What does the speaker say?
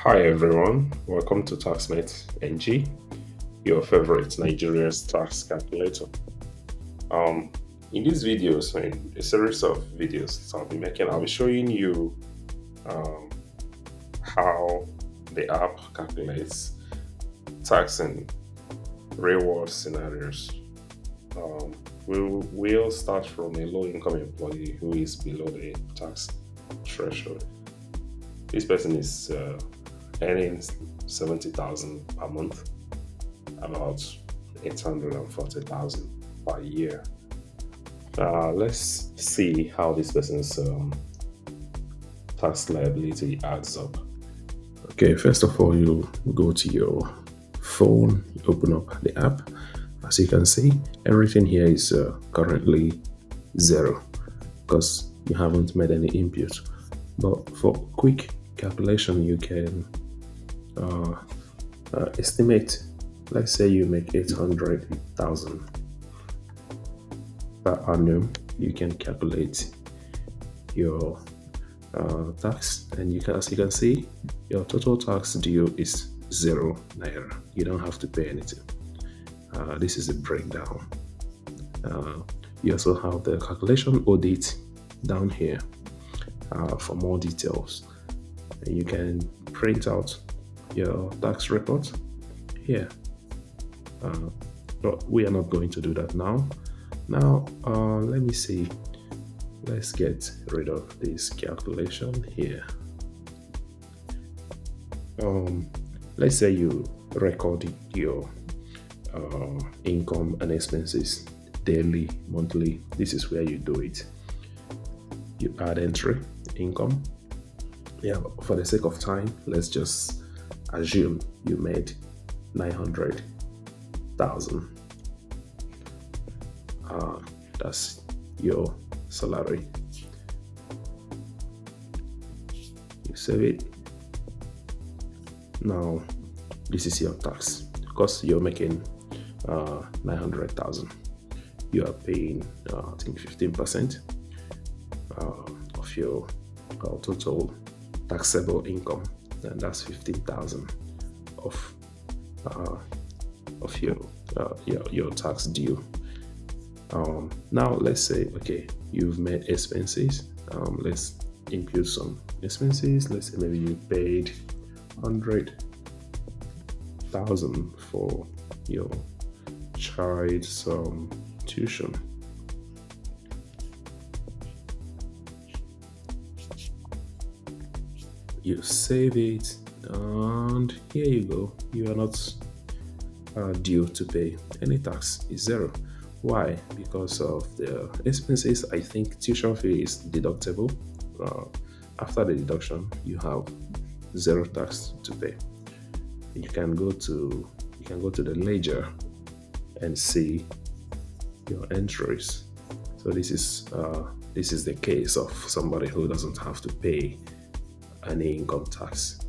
Hi everyone, welcome to TaxMateNG, your favorite Nigerians tax calculator. In these videos, in a series of videos I'll be making, I'll be showing you um, how the app calculates tax in real world scenarios. We'll start from a low income employee who is below the tax threshold. This person is earning 70,000 per month, about 840,000 per year. Let's see how this person's tax liability adds up. Okay, first of all, you go to your phone, you open up the app. As you can see, everything here is currently zero because you haven't made any input. But for quick calculation, you can estimate. Let's say you make 800,000 per annum. You can calculate your tax, and as you can see, your total tax due is 0 naira. You don't have to pay anything. This is a breakdown. You also have the calculation audit down here for more details. You can print out your tax report here, but we are not going to do that now. Let me see. Let's get rid of this calculation here. Let's say you recorded your income and expenses daily, monthly. This is where you do it. You add entry income. Yeah, for the sake of time, let's just assume you made 900,000. That's your salary. You save it. Now, this is your tax. Because you're making 900,000. You are paying, I think, 15% of your total taxable income, and that's 15,000 of your tax due. Now let's say, okay, you've made expenses. Let's impute some expenses. Let's say maybe you paid 100,000 for your child's tuition. You save it, and here you go. You are not due to pay any tax. It's zero. Why? Because of the expenses. I think tuition fee is deductible. After the deduction, you have zero tax to pay. You can go to the ledger and see your entries. So this is the case of somebody who doesn't have to pay any income tax.